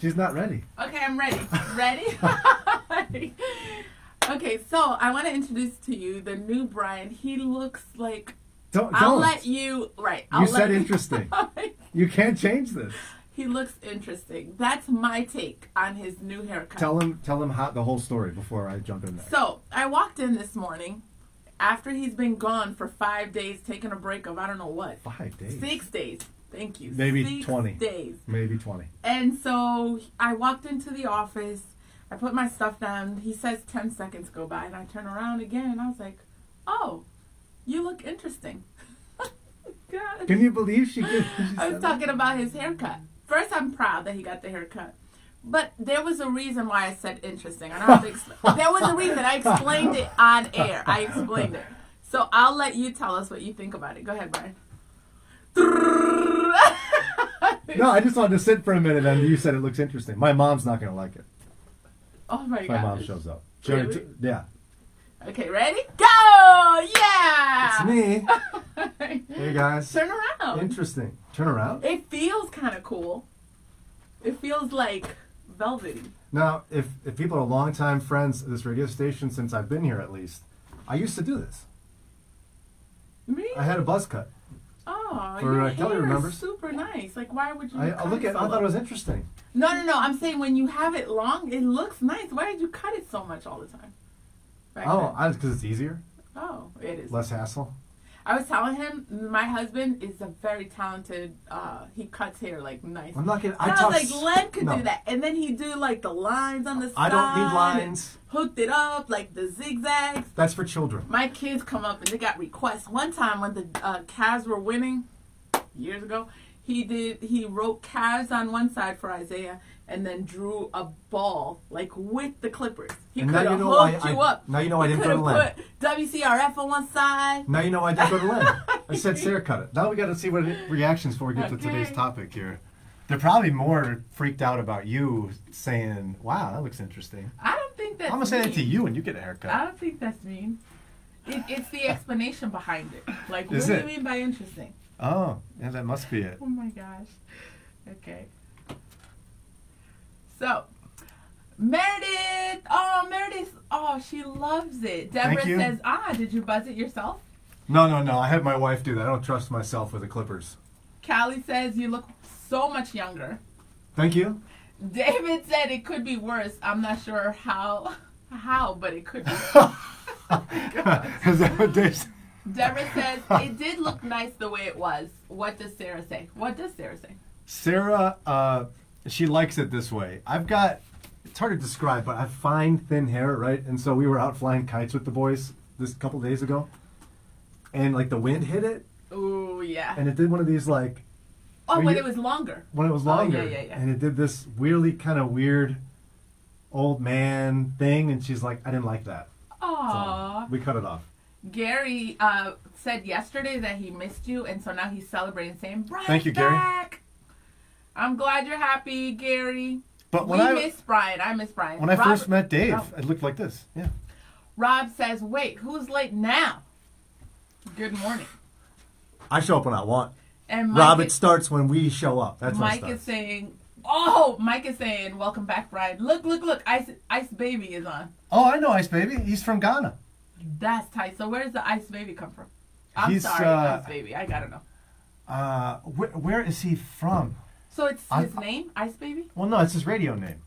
She's not ready. Okay, I'm ready. Ready? Ready. Okay, so I want to introduce to you the new Brian. He looks like... I'll let you... Right. You said interesting. You can't change this. He looks interesting. That's my take on his new haircut. Tell him how the whole story before I jump in there. So, I walked in this morning after he's been gone for 5 days, taking a break of I don't know what. 5 days? 6 days. Thank you. Maybe 6 20 days. Maybe 20. And so I walked into the office. I put my stuff down. He says 10 seconds go by, and I turn around again, and I was like, "Oh, you look interesting." God. Can you believe she I was talking about his haircut. First, I'm proud that he got the haircut. But there was a reason why I said interesting. I don't have to explain. There was a reason. I explained it on air. I explained it. So I'll let you tell us what you think about it. Go ahead, Brian. No, I just wanted to sit for a minute, and you said it looks interesting. My mom's not going to like it. Oh, my God. My mom shows up. Really? Yeah. Okay, ready? Go! Yeah! It's me. Hey, guys. Turn around. Interesting. Turn around? It feels kind of cool. It feels like velvety. Now, if people are longtime friends of this radio station, since I've been here at least, I used to do this. Me? I had a buzz cut. Oh, For, your Kelly hair remembers. is super nice. Like, why would you I cut look it at. so I thought it low? was interesting. No. I'm saying when you have it long, it looks nice. Why did you cut it so much all the time? Back then? Because it's easier, Oh, it is. less hassle. I was telling him, my husband is a very talented, he cuts hair, like, nice. I'm not gonna. And I was like, Len could no. do that. And then he'd do, like, the lines on the side. I don't need lines. Hooked it up, like the zigzags. That's for children. My kids come up and they got requests. One time when the Cavs were winning, years ago, he wrote Cavs on one side for Isaiah and then drew a ball, like, with the Clippers. He could have hooked you up. Now you know I didn't go to Len. Len. Put WCRF on one side. Now you know I didn't go to Len. I said Sarah cut it. Now we got to see what reactions before we get to today's topic here. They're probably more freaked out about you saying, "Wow, that looks interesting." I don't think that's I'm gonna say that to you when you get a haircut. I don't think that's mean. It's the explanation behind it. Like, what Is do it? you mean by interesting? Oh, yeah, that must be it. Oh my gosh. Okay. So, Meredith. Oh, she loves it. Deborah Thank you. says, did you buzz it yourself? No. I have my wife do that. I don't trust myself with the clippers. Callie says, you look so much younger. Thank you. David said it could be worse. I'm not sure how, but it could be. Is that what Dave said? Deborah says, it did look nice the way it was. What does Sarah say? Sarah, she likes it this way. It's hard to describe, but I have fine, thin hair, right? And so we were out flying kites with the boys this couple days ago. And, like, the wind hit it. Ooh, yeah. And it did one of these, like... Oh, when it was longer. When it was longer. Oh, yeah. And it did this weirdly kind of weird old man thing. And she's like, I didn't like that. Aww. So we cut it off. Gary said yesterday that he missed you, and so now he's celebrating, saying, Brian's Thank you, Gary. back. I'm glad you're happy, Gary. But we miss Brian. I miss Brian. When I first met Dave, it looked like this. Yeah. Rob says, wait, who's late now? Good morning. I show up when I want. And Rob, it starts when we show up. That's when it Mike starts. is saying, welcome back, Brian. Look, Ice Baby is on. Oh, I know Ice Baby. He's from Ghana. That's tight. So where does the Ice Baby come from? I'm He's, sorry, Ice Baby. I gotta know. Where is he from? So it's his name, Ice Baby? Well, no, it's his radio name.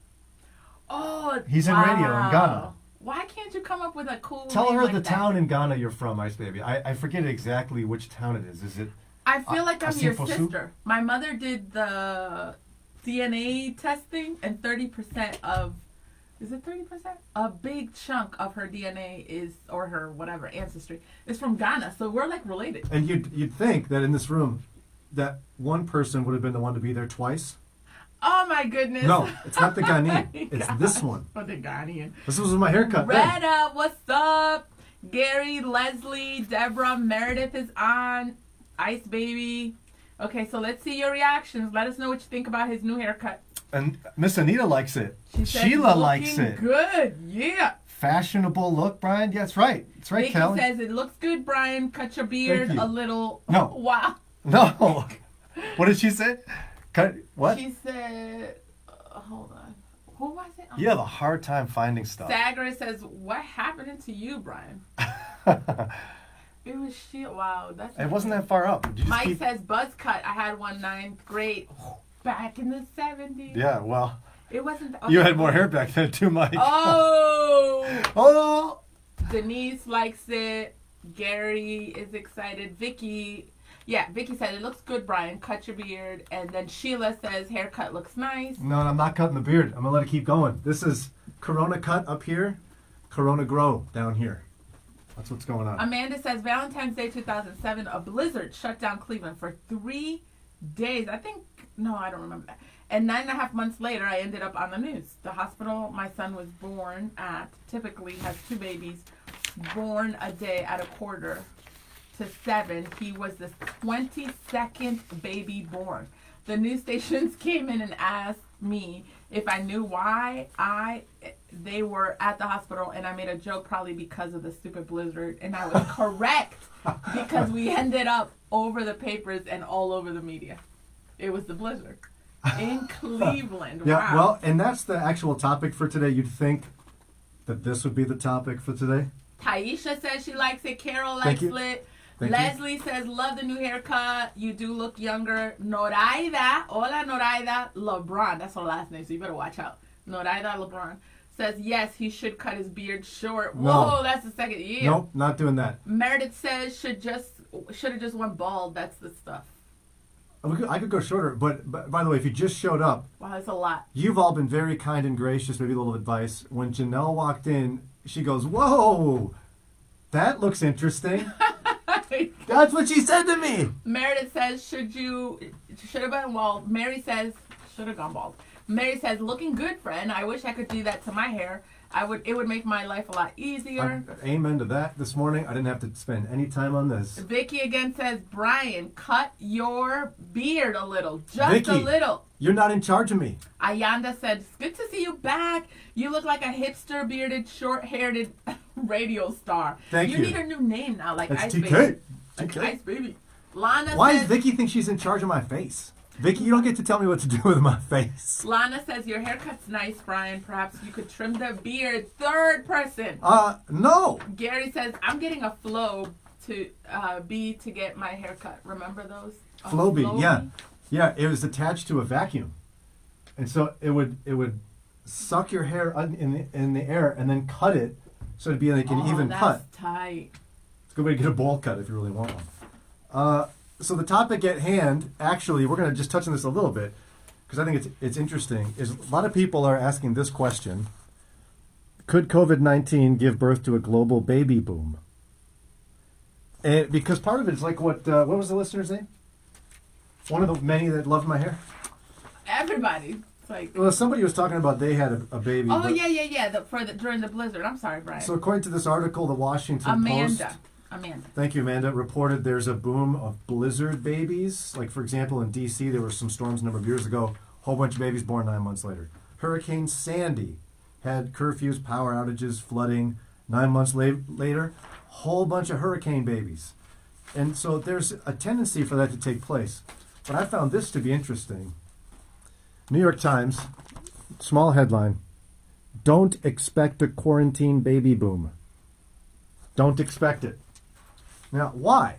Oh, he's in radio in Ghana. Why can't you come up with a cool Tell name her like the that? town in Ghana you're from, Ice Baby. I forget exactly which town it is. Is it? I feel like I'm your Asifosu? sister. My mother did the DNA testing, and 30% of, is it 30%? A big chunk of her DNA is, or her whatever ancestry, is from Ghana. So we're like related. And you'd think that in this room, that one person would have been the one to be there twice. Oh my goodness. No, it's not the Ghanaian. It's God. this one. Oh, the Ghanaian. This was my haircut. Retta, what's up? Gary, Leslie, Deborah, Meredith is on. Ice Baby. Okay, so let's see your reactions. Let us know what you think about his new haircut. And Miss Anita likes it. She says, Sheila likes it. Good, yeah. Fashionable look, Brian. Yeah, that's right. That's right, Nikki Kelly. says it looks good, Brian. Cut your beard Thank you. a little. No. Wow. No. What did she say? Cut what? She said, hold on. Who was it? You have a hard time finding stuff. Sagar says, "What happened to you, Brian?" It was shit. Wow, that's. It wasn't that far up. Did you just Mike keep... says buzz cut. I had one 9th grade back in the 70s. Yeah, well, It wasn't. you had more hair back then too, Mike. Oh. Oh. Denise likes it. Gary is excited. Vicky said it looks good, Brian. Cut your beard. And then Sheila says haircut looks nice. No, I'm not cutting the beard. I'm gonna let it keep going. This is Corona cut up here, Corona grow down here. That's what's going on. Amanda says Valentine's Day 2007, a blizzard shut down Cleveland for 3 days. I don't remember that. And 9.5 months later, I ended up on the news. The hospital my son was born at typically has 2 babies born a day at 6:45 He was the 22nd baby born. The news stations came in and asked me if I knew why they were at the hospital, and I made a joke probably because of the stupid blizzard, and I was correct because we ended up over the papers and all over the media. It was the blizzard in Cleveland. Yeah, wow. well, and that's the actual topic for today. You'd think that this would be the topic for today. Taisha says she likes it. Carol Thank likes you. it. Thank Leslie says, love the new haircut. You do look younger. Noraida, hola Noraida LeBron. That's her last name, so you better watch out. Noraida LeBron says, yes, he should cut his beard short. No. Whoa, that's the second year. Nope, not doing that. Meredith says, should have just went bald. That's the stuff. I could go shorter, but by the way, if you just showed up, Wow, that's a lot. you've all been very kind and gracious. Maybe a little advice. When Janelle walked in, she goes, "Whoa, that looks interesting." That's what she said to me. Meredith says, should have been bald. Mary says, should have gone bald. Mary says, looking good, friend. I wish I could do that to my hair. It would make my life a lot easier. Amen to that. This morning, I didn't have to spend any time on this. Vicky again says, Brian, cut your beard a little. Just Vicky, a little. You're not in charge of me. Ayanda said, it's good to see you back. You look like a hipster, bearded, short-haired radio star. Thank you. You need a new name now, like That's Ice TK. Baby. TK. Like Ice Baby. Lana Why says, does Vicky think she's in charge of my face? Vicky, you don't get to tell me what to do with my face. Lana says, your haircut's nice, Brian. Perhaps you could trim the beard. Third person. No. Gary says, I'm getting a flow to to get my haircut. Remember those? Flowbee, yeah. Yeah, it was attached to a vacuum. And so it would suck your hair in the air and then cut it so it'd be like an even cut. That's tight. It's a good way to get a bowl cut if you really want one. So the topic at hand, actually, we're going to just touch on this a little bit because I think it's interesting, is a lot of people are asking this question. Could COVID-19 give birth to a global baby boom? And because part of it is like what was the listener's name? One of the many that loved my hair? Everybody. It's like, Well, somebody was talking about they had a baby. oh, yeah. During the blizzard. I'm sorry, Brian. So according to this article, the Washington Post... Amanda. Thank you, Amanda. Reported there's a boom of blizzard babies. Like, for example, in D.C., there were some storms a number of years ago. A whole bunch of babies born 9 months later. Hurricane Sandy had curfews, power outages, flooding. 9 months later, whole bunch of hurricane babies. And so there's a tendency for that to take place. But I found this to be interesting. New York Times, small headline, don't expect a quarantine baby boom. Don't expect it. Now, why?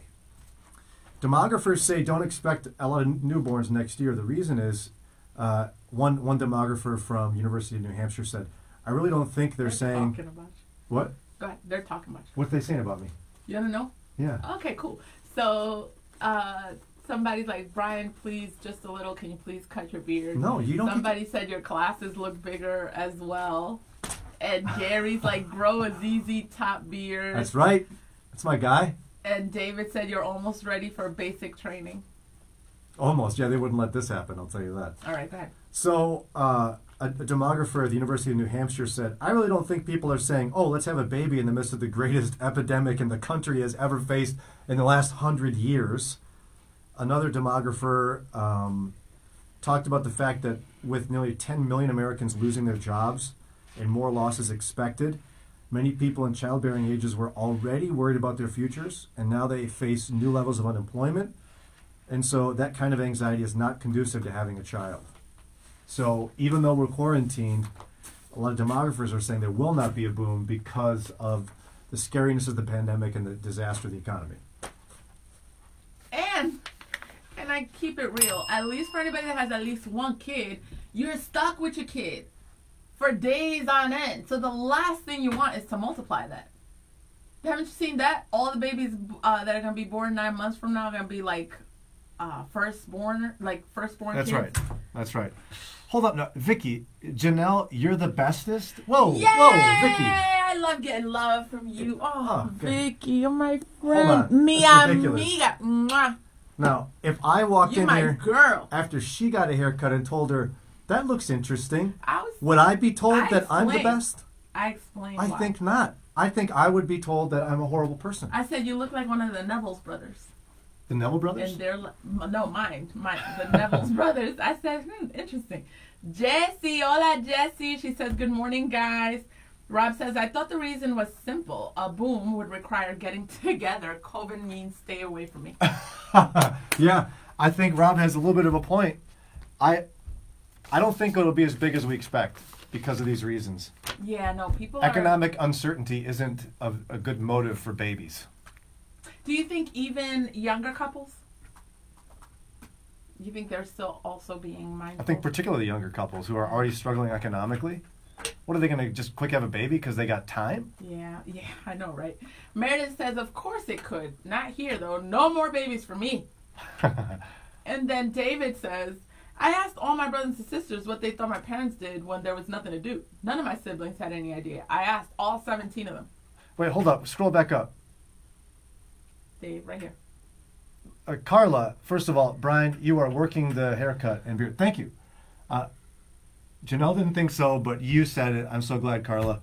Demographers say don't expect a lot of newborns next year. The reason is, one demographer from University of New Hampshire said, I really don't think they're saying... Talking about you. What? Go ahead. They're talking about you. What are they saying about me? You want to know? Yeah. Okay, cool. So, somebody's like, Brian, please, just a little, can you please cut your beard? No, you don't... Somebody said your glasses look bigger as well. And Gary's like, grow a ZZ top beard. That's right. That's my guy. And David said you're almost ready for basic training. Almost. Yeah, they wouldn't let this happen, I'll tell you that. All right, go ahead. So, a demographer at the University of New Hampshire said, I really don't think people are saying, oh, let's have a baby in the midst of the greatest epidemic in the country has ever faced in the last 100 years. Another demographer talked about the fact that with nearly 10 million Americans losing their jobs and more losses expected, many people in childbearing ages were already worried about their futures, and now they face new levels of unemployment. And so that kind of anxiety is not conducive to having a child. So even though we're quarantined, a lot of demographers are saying there will not be a boom because of the scariness of the pandemic and the disaster of the economy. And can I keep it real? At least for anybody that has at least one kid, you're stuck with your kid for days on end. So the last thing you want is to multiply that. Haven't you seen that? All the babies that are going to be born 9 months from now are going to be like firstborn That's kids. right. That's right. Hold up, now, Vicky, Janelle, you're the bestest. Whoa, Yay! whoa, Vicky. I love getting love from you. Oh, okay. Vicky, you're my Hold on. friend. Mia That's ridiculous. amiga. Mwah. Now, if I walked You're in my here girl. after she got a haircut and told her, that looks interesting, I would I be told I that I'm the explained. best? I explained I why. think not. I think I would be told that I'm a horrible person. I said you look like one of the Neville's brothers. The Neville brothers? And they're no, mine, the Neville's brothers. I said, interesting. Jessie, hola Jessie. She says, good morning, guys. Rob says, I thought the reason was simple. A boom would require getting together. COVID means stay away from me. Yeah, I think Rob has a little bit of a point. I don't think it'll be as big as we expect because of these reasons. Yeah, no, people Economic uncertainty isn't a good motive for babies. Do you think even younger couples? You think they're still also being mindful? I think particularly younger couples who are already struggling economically. What are they going to just quick have a baby because they got time? Yeah, I know, right? Meredith says, of course it could. Not here, though. No more babies for me. And then David says, I asked all my brothers and sisters what they thought my parents did when there was nothing to do. None of my siblings had any idea. I asked all 17 of them. Wait, hold up. Scroll back up. Dave, right here. Carla, first of all, Brian, you are working the haircut and beard. Thank you. Janelle didn't think so, but you said it. I'm so glad, Carla.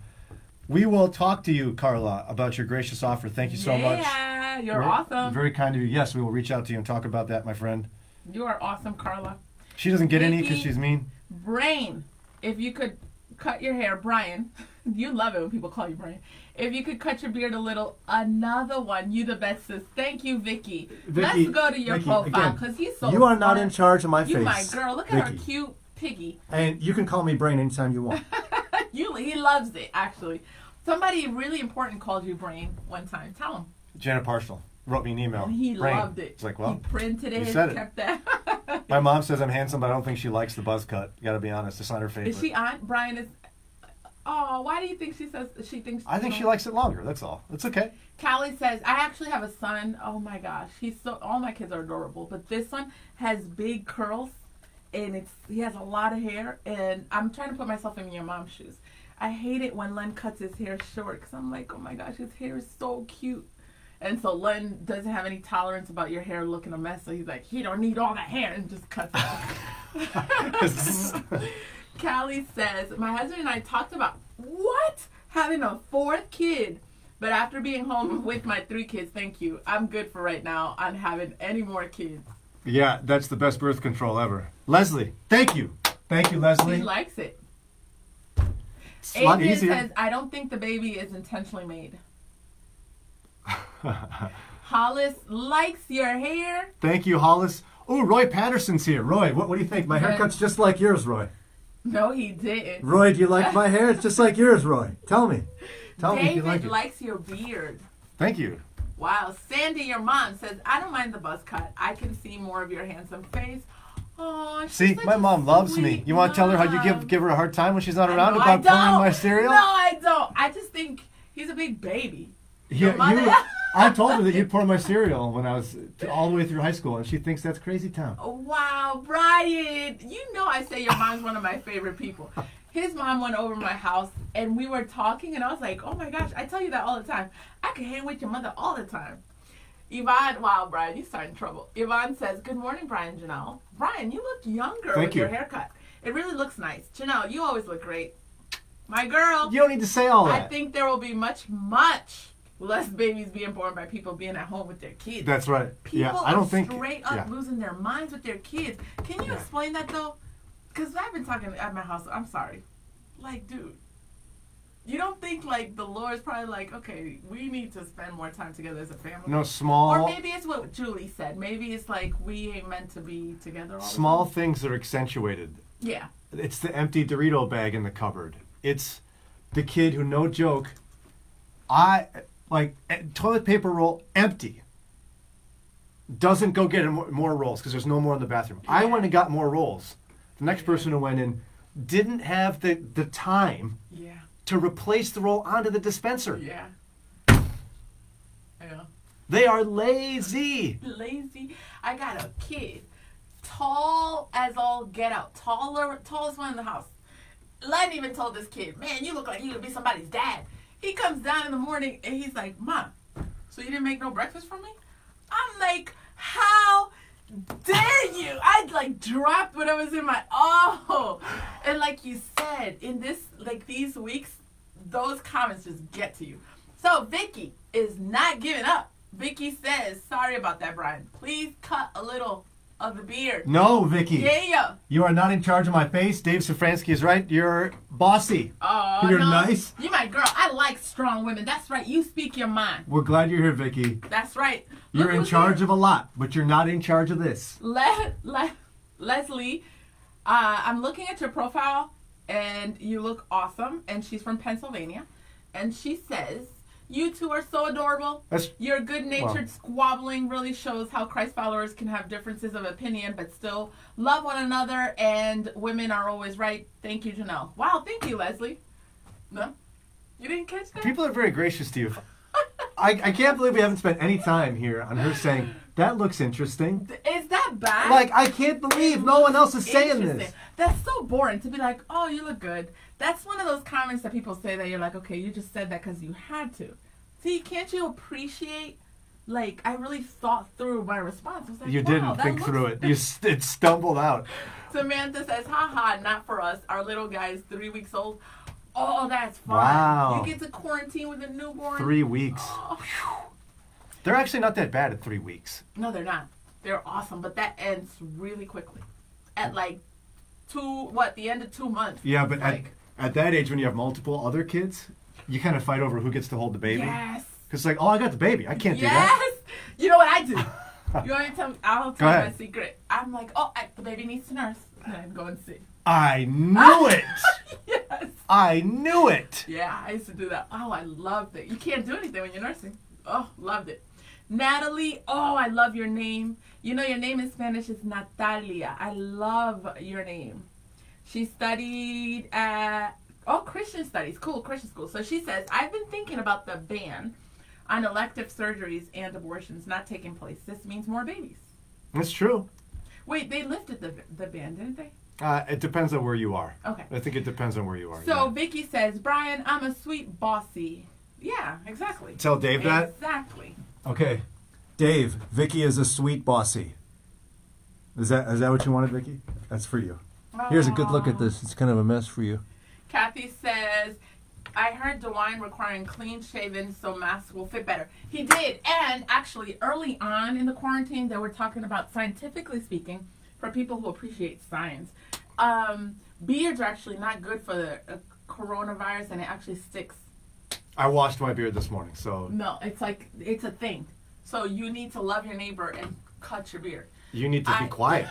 We will talk to you, Carla, about your gracious offer. Thank you so much. Yeah, you're awesome. Very kind of you. Yes, we will reach out to you and talk about that, my friend. You are awesome, Carla. She doesn't get any because Vicky, she's mean. Brain, if you could cut your hair, Brian, you love it when people call you Brian. If you could cut your beard a little, another one, you the best sis. Thank you, Vicky. Vicky, Let's go to your Vicky, profile again, because he's so you are not fun. in charge of my You face. my girl. Look at her Vicky. cute piggy. And you can call me Brain anytime you want. He loves it, actually. Somebody really important called you Brain one time. Tell him. Janet Parcel wrote me an email. And he Brain. loved it. It's like, well, he printed it, you said it. kept that. My mom says I'm handsome, but I don't think she likes the buzz cut. You got to be honest. It's not her favorite. Is she on? Brian is. Oh, why do you think she says she thinks? I think she likes it longer. That's all. It's okay. Callie says, I actually have a son. Oh my gosh. All my kids are adorable, but this one has big curls and he has a lot of hair, and I'm trying to put myself in your mom's shoes. I hate it when Len cuts his hair short because I'm like, oh my gosh, his hair is so cute. And so Len doesn't have any tolerance about your hair looking a mess, so he's like, he don't need all the hair, and just cuts it off. Callie says, my husband and I talked about having a fourth kid. But after being home with my 3 kids, thank you. I'm good for right now on having any more kids. Yeah, that's the best birth control ever. Leslie, thank you. Thank you, Leslie. He likes it. It's a lot Adrian easier. says, I don't think the baby is intentionally made. Hollis likes your hair. Thank you, Hollis. Oh, Roy Patterson's here. Roy, what do you think? My haircut's just like yours, Roy. No, he didn't. Roy, do you like my hair? It's just like yours, Roy. Tell me. Tell me if you like David it. likes your beard. Thank you. Wow. Sandy, your mom, says, I don't mind the buzz cut. I can see more of your handsome face. Oh, See, my mom loves me. You want to tell her how you give her a hard time when she's not around No, about pouring my cereal? No, I don't. I just think he's a big baby. Yeah, mother- I told her that you'd pour my cereal when I was all the way through high school, and she thinks that's crazy town. Wow, Brian. You know I say your mom's one of my favorite people. His mom went over my house, and we were talking, and I was like, oh my gosh, I tell you that all the time. I could hang with your mother all the time. Yvonne, wow, Brian, you starting trouble. Yvonne says, good morning, Brian, Janelle. Brian, you look younger with your haircut. It really looks nice. Janelle, you always look great. My girl. You don't need to say all that. I think there will be much less babies being born by people being at home with their kids. That's right. People Yeah, I don't think straight up losing their minds with their kids. Can you explain that though? Because I've been talking at my house. I'm sorry. Like, dude, you don't think like the Lord's probably like, okay, we need to spend more time together as a family? No, small. Or maybe it's what Julie said. Maybe it's like we ain't meant to be together all the Small time. things are accentuated. Yeah. It's the empty Dorito bag in the cupboard. It's the kid who, no joke, toilet paper roll empty. Doesn't go get more rolls because there's no more in the bathroom. Yeah. I went and got more rolls. The next person who went in didn't have the time Yeah. to replace the roll onto the dispenser. Yeah. Yeah. They are lazy. Lazy. I got a kid, tall as all get out, tallest one in the house. Len even told this kid, "Man, you look like you could be somebody's dad." He comes down in the morning and he's like, "Mom, so you didn't make no breakfast for me?" I'm like, "How dare you?" I like dropped what was in my and like you said, in these weeks, those comments just get to you. So Vicky is not giving up. Vicky says, "Sorry about that, Brian. Please cut a little of the beard." No, Vicky. Yeah. You are not in charge of my face. Dave Safransky is right. You're bossy. Oh, You're no. nice. You my girl. I like strong women. That's right. You speak your mind. We're glad you're here, Vicky. That's right. You're Look in who's charge here. of a lot, but you're not in charge of this. Leslie, I'm looking at your profile, and you look awesome. And she's from Pennsylvania, and she says, "You two are so adorable. Your good-natured squabbling really shows how Christ followers can have differences of opinion, but still love one another. And women are always right. Thank you, Janelle." Wow, thank you, Leslie. No, you didn't catch that. People are very gracious to you. I can't believe we haven't spent any time here on her saying, "That looks interesting." Is that bad? Like, I can't believe no one else is saying Interesting. this. That's so boring to be like, "Oh, you look good." That's one of those comments that people say that you're like, okay, you just said that because you had to. See, can't you appreciate, like, I really thought through my response. I was like, You wow, didn't that think looks through it. It stumbled out. Samantha says, "Haha, not for us. Our little guy is 3 weeks old." Oh, that's fun. Wow. You get to quarantine with a newborn. 3 weeks. Oh. They're actually not that bad at 3 weeks. No, they're not. They're awesome, but that ends really quickly. At like the end of 2 months. Yeah, but like, at that age when you have multiple other kids, you kind of fight over who gets to hold the baby. yes. Because it's like, oh, I got the baby. I can't do that. Yes. You know what I do? You want me to tell me? I'll Go tell you my ahead. secret. I'm like, the baby needs to nurse. And then go and see. I knew it. Yes. I knew it. Yeah, I used to do that. Oh, I loved it. You can't do anything when you're nursing. Oh, loved it. Natalie, oh, I love your name. You know, your name in Spanish is Natalia. I love your name. She studied at, Christian studies. Cool, Christian school. So she says, "I've been thinking about the ban on elective surgeries and abortions not taking place. This means more babies." That's true. Wait, they lifted the ban, didn't they? It depends on where you are. Okay. I think it depends on where you are. So yeah. Vicky says, "Brian, I'm a sweet bossy." Yeah, exactly. Tell Dave that. Exactly. Okay, Dave. Vicky is a sweet bossy. Is that what you wanted, Vicky? That's for you. Here's a good look at this. It's kind of a mess for you. Kathy says, "I heard DeWine requiring clean shaven so masks will fit better." He did. And actually, early on in the quarantine, they were talking about, scientifically speaking, for people who appreciate science, beards are actually not good for the coronavirus, and it actually sticks. I washed my beard this morning, so No, it's a thing. So you need to love your neighbor and cut your beard. you need to be quiet.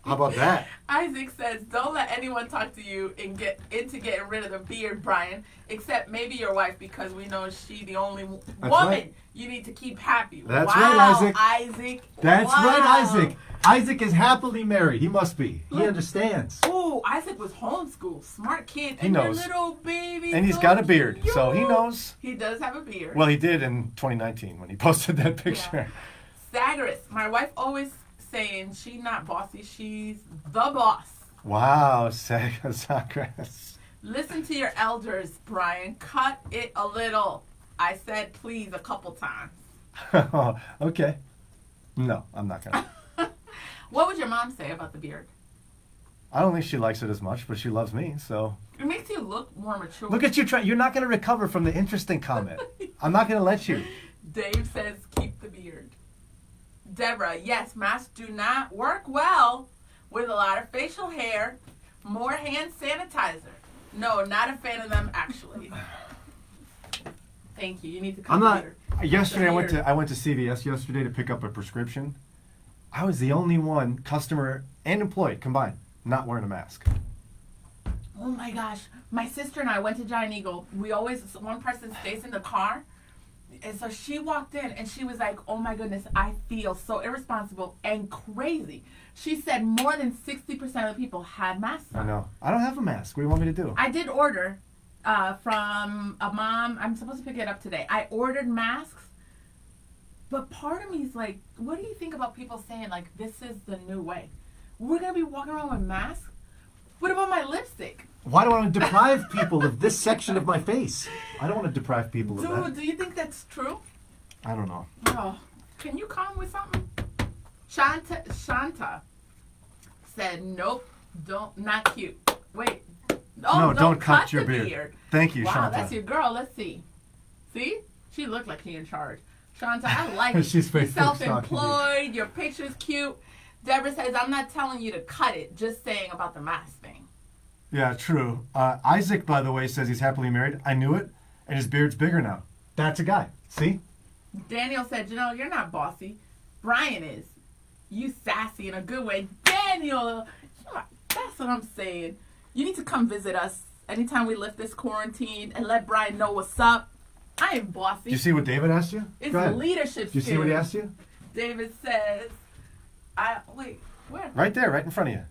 How about that? Isaac says, "Don't let anyone talk to you and get into getting rid of the beard, Brian, except maybe your wife, because we know she the only woman right. you need to keep happy." That's wow, right, Isaac. Isaac. That's Wow. right, Isaac. Isaac is happily married. He must be. He understands. Ooh, Isaac was homeschooled. Smart kid. He and knows. your little baby. And he's so got a beard, so he cute. knows. He does have a beard. Well, he did in 2019 when he posted that picture. Sagris, my wife always saying she not bossy, she's the boss. Wow, Sagres. Listen to your elders, Brian. Cut it a little. I said please a couple times. Okay. No, I'm not gonna. What would your mom say about the beard? I don't think she likes it as much, but she loves me, so. It makes you look more mature. Look at you trying. You're not gonna recover from the interesting comment. I'm not gonna let you. Dave says keep the beard. Deborah, yes, masks do not work well with a lot of facial hair. More hand sanitizer. No, not a fan of them actually. Thank you. You need to cut I'm the not. beard. Yesterday, The I went to CVS yesterday to pick up a prescription. I was the only one, customer and employee combined, not wearing a mask? Oh my gosh. My sister and I went to Giant Eagle. One person stays in the car. And so she walked in and she was like, oh my goodness, I feel so irresponsible and crazy. She said more than 60% of the people had masks on. I know. I don't have a mask. What do you want me to do? I did order from a mom. I'm supposed to pick it up today. I ordered masks. But part of me is like, what do you think about people saying, like, this is the new way? We're going to be walking around with masks? What about my lipstick? Why do I want to deprive people of this section of my face? I don't want to deprive people of that. Dude, do you think that's true? I don't know. Oh, can you come with something? Shanta said, nope, not cute. Wait. Oh, No, don't cut your the beard. Thank you, wow, Shanta. that's your girl. Let's see. See? She looked like she in charge. Shanta, I like it. She's You're Facebook stalking self-employed. Your picture's cute. Deborah says, I'm not telling you to cut it, just saying about the mask thing. Yeah, true. Isaac, by the way, says he's happily married. I knew it, and his beard's bigger now. That's a guy. See? Daniel said, you're not bossy. Brian is. You sassy in a good way. Daniel, that's what I'm saying. You need to come visit us anytime we lift this quarantine and let Brian know what's up. I ain't bossy. Did you see what David asked you? It's Go ahead. leadership Did you see what he asked you? David says, wait, where? Right there, right in front of you.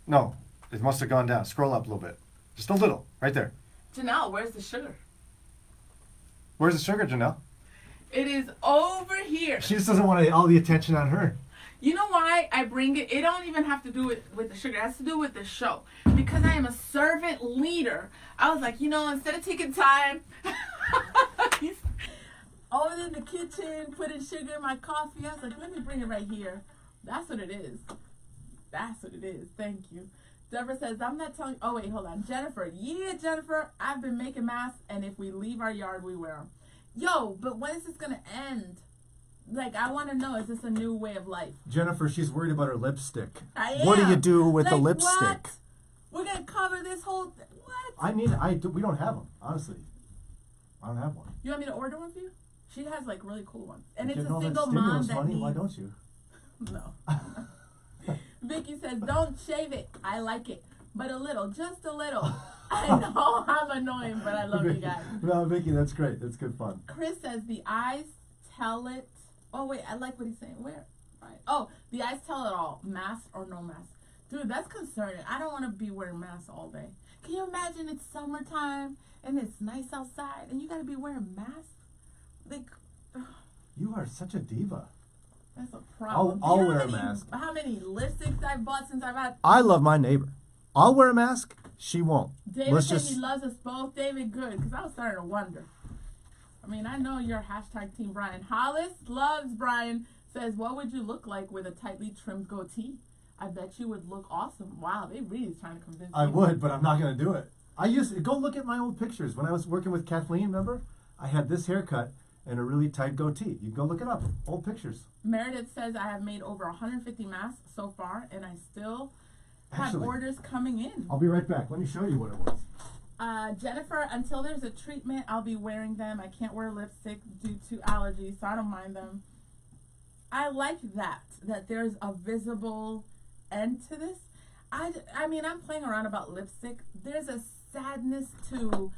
No, it must have gone down. Scroll up a little bit. Just a little. Right there. Janelle, where's the sugar? Where's the sugar, Janelle? It is over here. She just doesn't want all the attention on her. You know why I bring it? It don't even have to do with the sugar. It has to do with the show. Because I am a servant leader. I was like, instead of taking time over in the kitchen, putting sugar in my coffee, I was like, let me bring it right here. That's what it is. That's what it is. Thank you. Deborah says, I'm not telling... Oh, wait, hold on. Jennifer. Yeah, Jennifer. I've been making masks, and if we leave our yard, we wear them. Yo, but when is this going to end? Like, I want to know, is this a new way of life? Jennifer, she's worried about her lipstick. I am. What do you do with the Like, lipstick? what? We're going to cover this whole... What? I mean, we don't have them, honestly. I don't have one. You want me to order one for you? She has, like, really cool ones. And You it's get a all that single stimulus mom that money? needs... Why don't you? No. Vicky says, don't shave it. I like it. But a little. Just a little. I know I'm annoying, but I love you guys. No, Vicky, that's great. That's good fun. Chris says, the eyes tell it... Oh, wait, I like what he's saying. Where? Right. Oh, the eyes tell it all. Mask or no mask. Dude, that's concerning. I don't want to be wearing masks all day. Can you imagine it's summertime and it's nice outside and you got to be wearing masks? Like, You are such a diva. that's a problem. I'll Do you know wear a mask. How many lipsticks I've bought since I've had... I love my neighbor. I'll wear a mask. She won't. David said he loves us both. David, good, because I was starting to wonder. I mean, I know you're hashtag Team Brian. Hollis loves Brian. Says, what would you look like with a tightly trimmed goatee? I bet you would look awesome. Wow, they really trying to convince me. I would, but I'm not going to do it. Go look at my old pictures. When I was working with Kathleen, remember? I had this haircut and a really tight goatee. You can go look it up. Old pictures. Meredith says, I have made over 150 masks so far, and I still have Actually, orders coming in. I'll be right back. Let me show you what it was. Jennifer, until there's a treatment, I'll be wearing them. I can't wear lipstick due to allergies, so I don't mind them. I like that there's a visible end to this. I mean, I'm playing around about lipstick. There's a sadness to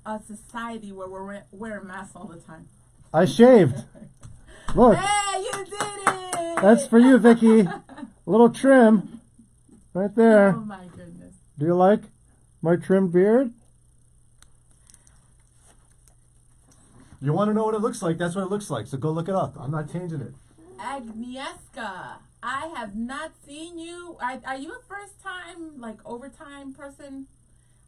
a society where we're wearing masks all the time. I shaved. Look, Hey, you did it! that's for you, Vicky. A little trim. Right there. Oh my goodness. Do you like my trimmed beard? You want to know what it looks like? That's what it looks like. So go look it up. I'm not changing it. Agnieszka, I have not seen you. Are you a first time, like, overtime person?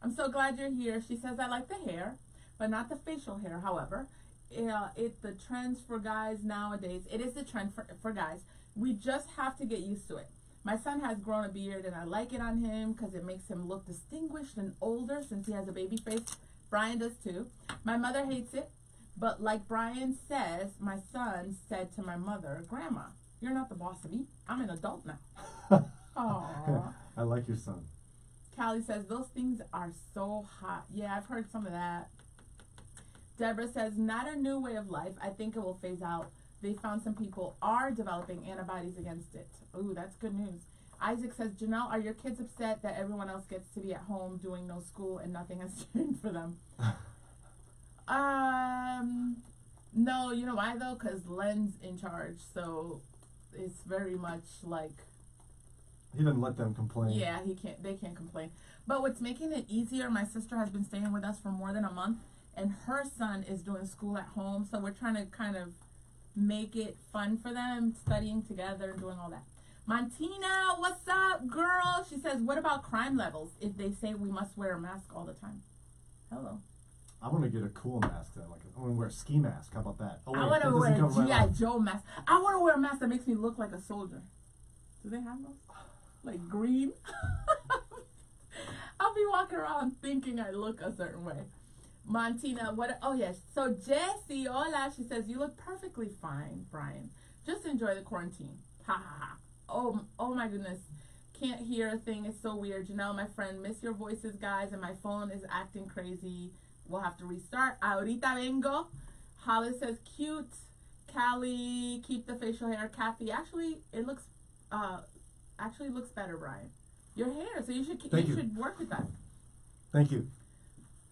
I'm so glad you're here. She says, I like the hair, but not the facial hair, however. It's the trends for guys nowadays. It is the trend for guys. We just have to get used to it. My son has grown a beard, and I like it on him because it makes him look distinguished and older since he has a baby face. Brian does too. My mother hates it. But like Brian says, my son said to my mother, Grandma, you're not the boss of me. I'm an adult now. Aww. I like your son. Callie says, those things are so hot. Yeah, I've heard some of that. Deborah says, not a new way of life. I think it will phase out. They found some people are developing antibodies against it. Ooh, that's good news. Isaac says, Janelle, are your kids upset that everyone else gets to be at home doing no school and nothing has changed for them? No, you know why though? Because Len's in charge, so it's very much like. He didn't let them complain. Yeah, they can't complain. But what's making it easier, my sister has been staying with us for more than a month, and her son is doing school at home, so we're trying to kind of make it fun for them, studying together and doing all that. Montina, what's up, girl? She says, what about crime levels if they say we must wear a mask all the time? Hello. I want to get a cool mask then. Like I want to wear a ski mask. How about that? Oh, wait, I want that to wear doesn't a cover my G.I. mouth. Joe mask. I want to wear a mask that makes me look like a soldier. Do they have those? Like green? I'll be walking around thinking I look a certain way. Montina, what? Oh, yes. So, Jessie, hola. She says, you look perfectly fine, Brian. Just enjoy the quarantine. Ha, ha, ha. Oh, my goodness. Can't hear a thing. It's so weird. Janelle, my friend, miss your voices, guys, and my phone is acting crazy. We'll have to restart. Ahorita vengo. Hollis says, cute. Callie, keep the facial hair. Kathy, actually, it looks better, Brian. Your hair, so you should work with that. Thank you.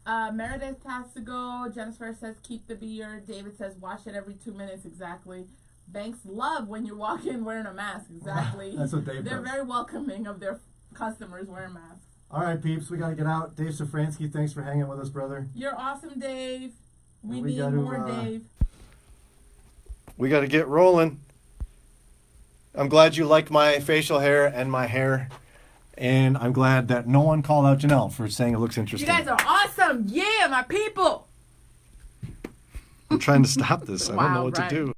Meredith has to go. Jennifer says keep the beard. David says wash it every 2 minutes. Exactly. Banks love when you walk in wearing a mask. Exactly. That's what Dave They're does. very welcoming of their customers wearing masks. All right, peeps, we got to get out. Dave Safransky, thanks for hanging with us, brother. You're awesome, Dave. We And we need gotta, more Dave. We got to get rolling. I'm glad you liked my facial hair and my hair. And I'm glad that no one called out Janelle for saying it looks You interesting. guys are awesome. Yeah, my people. I'm trying to stop this. I don't know Wow, what Brian. to do.